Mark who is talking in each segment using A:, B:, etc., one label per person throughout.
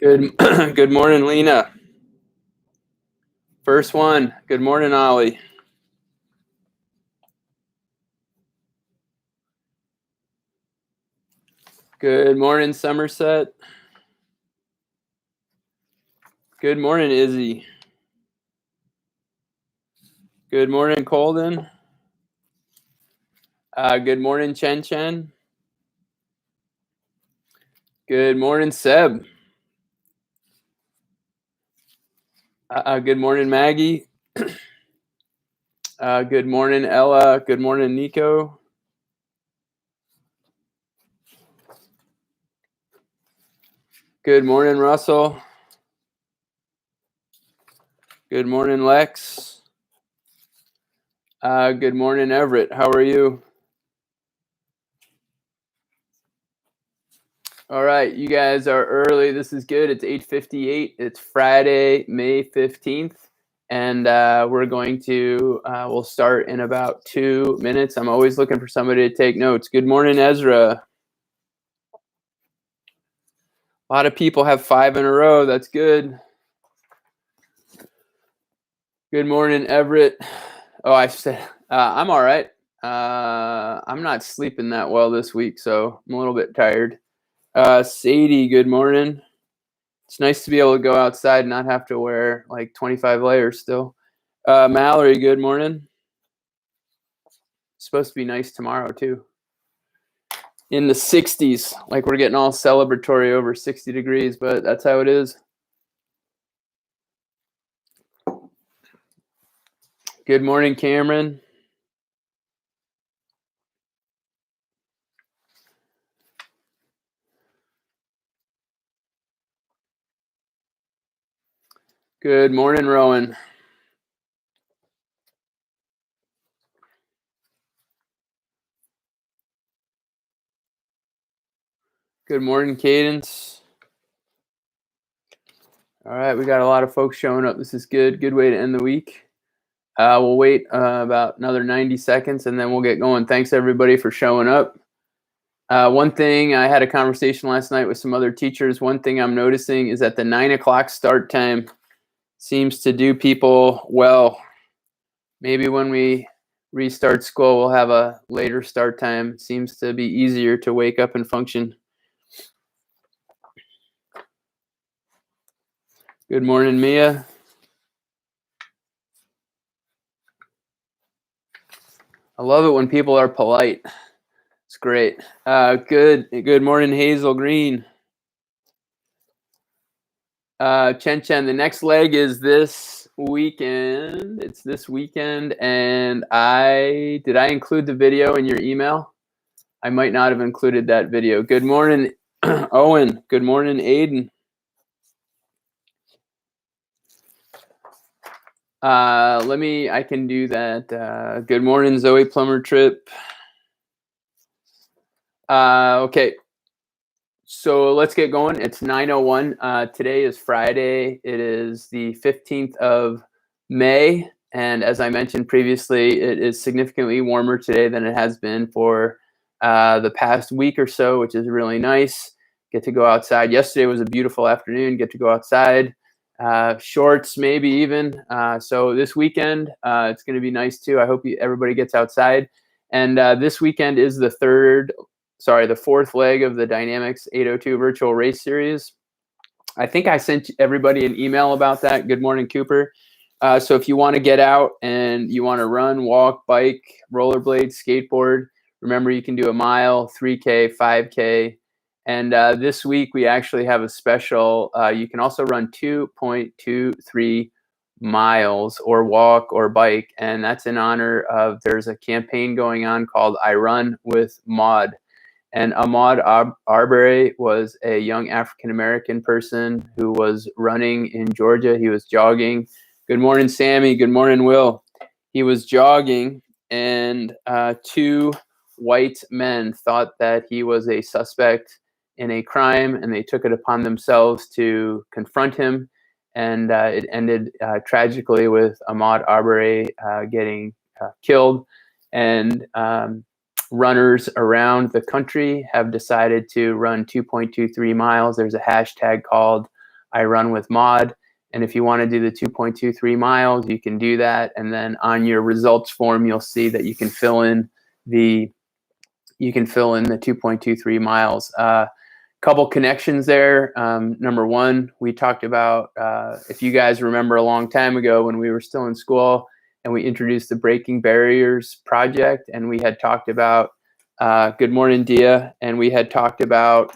A: Good good morning, Lena. First one. Good morning, Ollie. Good morning, Somerset. Good morning, Izzy. Good morning, Colden. Good morning, Chen Chen. Good morning, Seb. Good morning, Maggie. Good morning, Ella. Good morning, Nico. Good morning, Russell. Good morning, Lex. Good morning, Everett. How are you? All right, you guys are early. This is good. It's 8:58. It's Friday, May 15th. And we're going to, we'll start in about 2 minutes. I'm always looking for somebody to take notes. Good morning, Ezra. A lot of people have 5 in a row. That's good. Good morning, Everett. Oh, I said, I'm all right. I'm not sleeping that well this week, so I'm a little bit tired. Sadie, good morning. It's nice to be able to go outside and not have to wear like 25 layers still. Mallory, good morning. It's supposed to be nice tomorrow too. In the 60s, like we're getting all celebratory over 60 degrees, but that's how it is. Good morning, Cameron. Good morning, Rowan. Good morning, Cadence. All right, we got a lot of folks showing up. This is good. Good way to end the week. We'll wait about another 90 seconds and then we'll get going. Thanks everybody for showing up. One thing, I had a conversation last night with some other teachers. One thing I'm noticing is that the 9 o'clock start time seems to do people well. Maybe when we restart school, we'll have a later start time. It seems to be easier to wake up and function. Good morning, Mia. I love it when people are polite. It's great. Good morning, Hazel Green. Chen Chen, the next leg is this weekend. It's this weekend, and did I include the video in your email? I might not have included that video. Good morning, Owen. Good morning, Aiden. I can do that. Good morning, Zoe Plumber Trip. Okay. So let's get going. It's 9:01. Today is Friday. It is the 15th of May. And as I mentioned previously, it is significantly warmer today than it has been for the past week or so, which is really nice. Get to go outside. Yesterday was a beautiful afternoon. Get to go outside. Shorts, maybe even. So this weekend, it's going to be nice too. I hope everybody gets outside. And this weekend is the fourth leg of the Dynamix 802 virtual race series. I think I sent everybody an email about that. Good morning, Cooper. So if you want to get out and you want to run, walk, bike, rollerblade, skateboard, remember you can do a mile, 3K, 5K. And this week we actually have a special. You can also run 2.23 miles or walk or bike. And that's in honor of, there's a campaign going on called I Run with Maud. And Ahmaud Arbery was a young African-American person who was running in Georgia. He was jogging. Good morning, Sammy. Good morning, Will. He was jogging, and 2 white men thought that he was a suspect in a crime, and they took it upon themselves to confront him. And it ended tragically with Ahmaud Arbery getting killed. And runners around the country have decided to run 2.23 miles. There's a hashtag called I run with Maud. And if you want to do the 2.23 miles, you can do that. And then on your results form, you'll see that you can fill in the 2.23 miles. Couple connections there. Number one, we talked about, if you guys remember a long time ago when we were still in school and we introduced the Breaking Barriers project, and we had talked about, good morning, Dia, and we had talked about,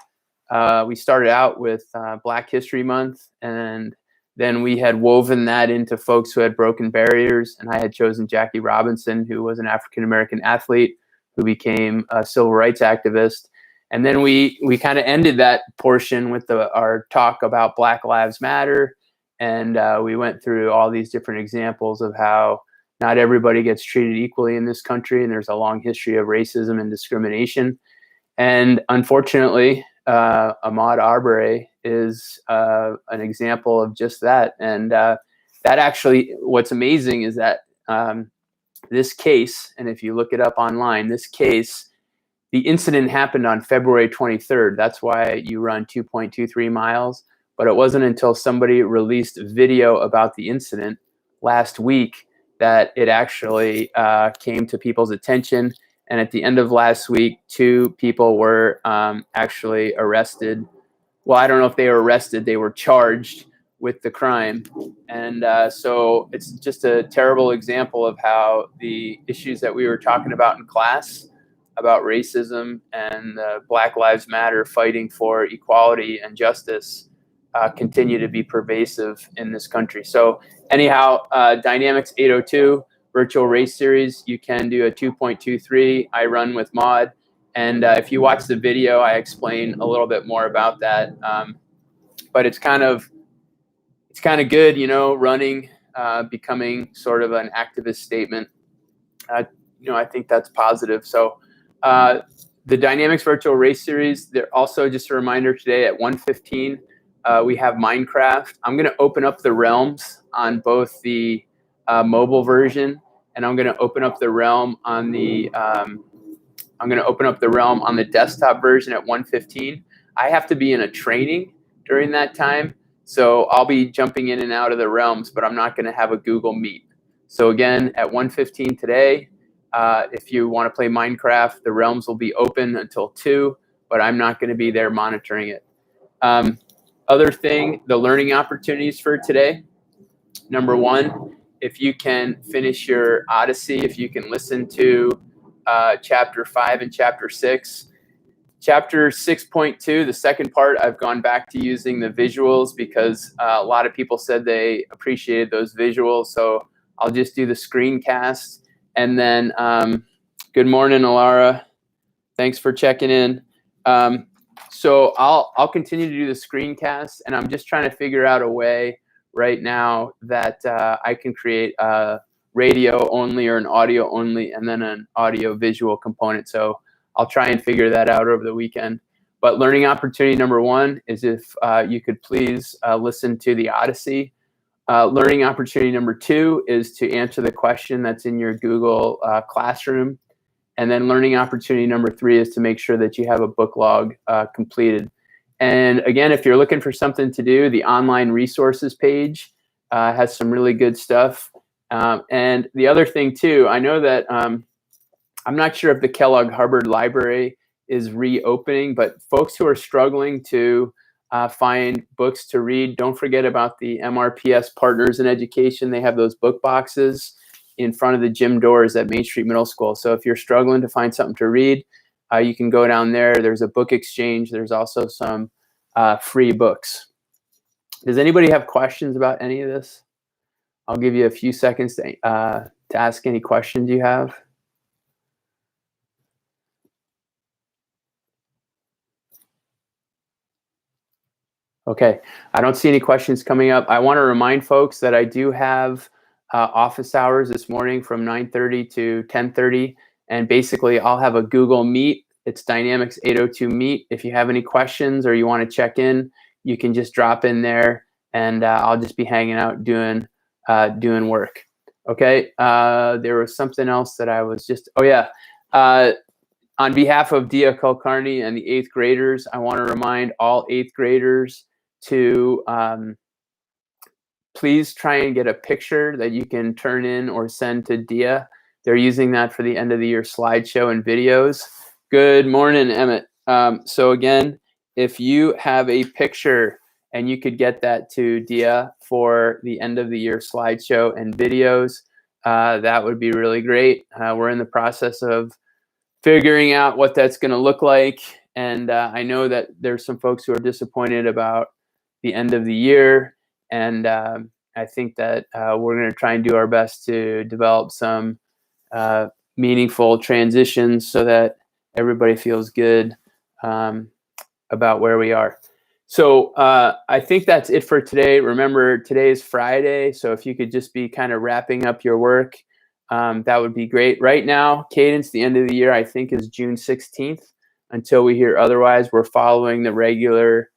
A: we started out with Black History Month, and then we had woven that into folks who had broken barriers, and I had chosen Jackie Robinson, who was an African-American athlete who became a civil rights activist. And then we kind of ended that portion with our talk about Black Lives Matter. And we went through all these different examples of how not everybody gets treated equally in this country. And there's a long history of racism and discrimination. And unfortunately, Ahmaud Arbery is an example of just that. And that actually, what's amazing is that this case, and if you look it up online, this case, the incident happened on February 23rd. That's why you run 2.23 miles. But it wasn't until somebody released video about the incident last week that it actually came to people's attention. And at the end of last week, 2 people were actually arrested. Well, I don't know if they were arrested. They were charged with the crime. And so it's just a terrible example of how the issues that we were talking about in class about racism and Black Lives Matter, fighting for equality and justice, continue to be pervasive in this country. So anyhow, Dynamix 802 virtual race series, you can do a 2.23. I run with Maud. And if you watch the video, I explain a little bit more about that. But it's kind of good, you know, running, becoming sort of an activist statement. You know, I think that's positive. So the Dynamix Virtual Race Series, they're also just a reminder today at 1:15, we have Minecraft. I'm going to open up the realms on both the mobile version, and I'm going to open up the realm on the desktop version at 1:15. I have to be in a training during that time, so I'll be jumping in and out of the realms, but I'm not going to have a Google Meet. So again, at 1:15 today, if you want to play Minecraft, the realms will be open until 2, but I'm not going to be there monitoring it. Other thing, the learning opportunities for today. Number one, if you can finish your Odyssey, if you can listen to chapter 5 and chapter 6. Chapter 6.2, the second part, I've gone back to using the visuals because a lot of people said they appreciated those visuals. So I'll just do the screencast. And then, good morning, Alara. Thanks for checking in. So I'll continue to do the screencast, and I'm just trying to figure out a way right now that I can create a radio only or an audio only, and then an audio visual component. So I'll try and figure that out over the weekend. But learning opportunity number one is if you could please listen to the Odyssey. Learning opportunity number two is to answer the question that's in your Google Classroom. And then learning opportunity number three is to make sure that you have a book log completed. And again, if you're looking for something to do, the online resources page has some really good stuff. And the other thing too, I know that I'm not sure if the Kellogg-Hubbard Library is reopening, but folks who are struggling to find books to read, don't forget about the MRPS Partners in Education. They have those book boxes in front of the gym doors at Main Street Middle School. So if you're struggling to find something to read, you can go down there. There's a book exchange. There's also some free books. Does anybody have questions about any of this? I'll give you a few seconds to ask any questions you have. Okay, I don't see any questions coming up. I want to remind folks that I do have office hours this morning from 9:30 to 10:30, and basically I'll have a Google Meet. It's Dynamix 802 Meet. If you have any questions or you want to check in, you can just drop in there, and I'll just be hanging out doing work. Okay, there was something else that I was just, oh yeah. On behalf of Dia Kulkarni and the 8th graders, I want to remind all 8th graders to please try and get a picture that you can turn in or send to Dia. They're using that for the end of the year slideshow and videos. Good morning, Emmett. So again, if you have a picture and you could get that to Dia for the end of the year slideshow and videos, that would be really great. We're in the process of figuring out what that's going to look like. And I know that there's some folks who are disappointed about the end of the year. And I think that we're going to try and do our best to develop some meaningful transitions so that everybody feels good about where we are. So I think that's it for today. Remember, today is Friday. So if you could just be kind of wrapping up your work, that would be great. Right now, Cadence, the end of the year, I think is June 16th. Until we hear otherwise, we're following the regular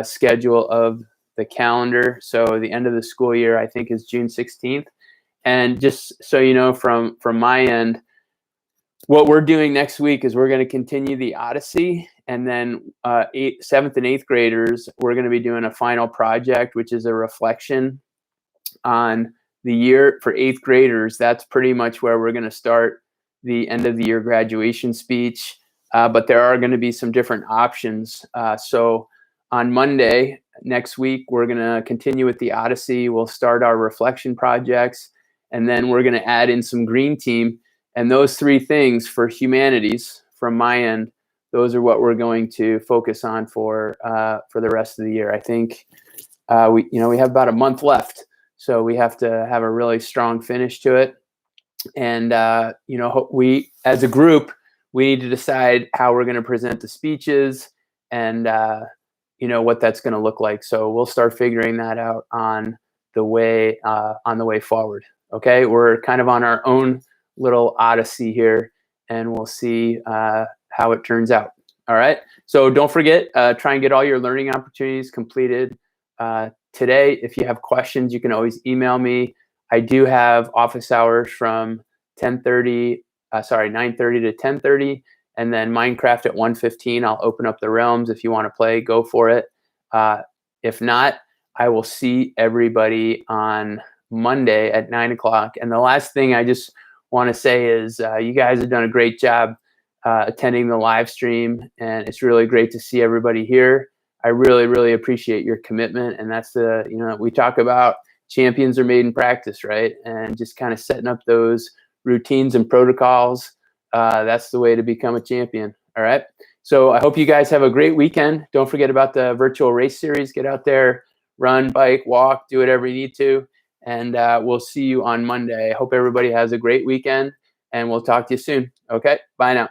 A: schedule of the calendar. So the end of the school year, I think, is June 16th. And just so you know, from my end, what we're doing next week is we're going to continue the Odyssey. And then 7th and 8th graders, we're going to be doing a final project, which is a reflection on the year. For 8th graders, that's pretty much where we're going to start the end of the year graduation speech. But there are going to be some different options. So on Monday next week, we're going to continue with the Odyssey. We'll start our reflection projects, and then we're going to add in some green team. And those three things for humanities, from my end, those are what we're going to focus on for the rest of the year. I think we have about a month left, so we have to have a really strong finish to it. And we, as a group, we need to decide how we're going to present the speeches and what that's going to look like. So we'll start figuring that out on the way forward. Okay, we're kind of on our own little odyssey here, and we'll see how it turns out. All right. So don't forget, try and get all your learning opportunities completed today. If you have questions, you can always email me. I do have office hours from 9:30 to 10:30, and then Minecraft at 1:15. I'll open up the realms. If you want to play, go for it. If not, I will see everybody on Monday at 9 o'clock. And the last thing I just want to say is you guys have done a great job attending the live stream, and it's really great to see everybody here. I really, really appreciate your commitment, and that's we talk about champions are made in practice, right? And just kind of setting up those routines and protocols. That's the way to become a champion. All right. So I hope you guys have a great weekend. Don't forget about the virtual race series. Get out there, run, bike, walk, do whatever you need to. And we'll see you on Monday. I hope everybody has a great weekend, and we'll talk to you soon. Okay. Bye now.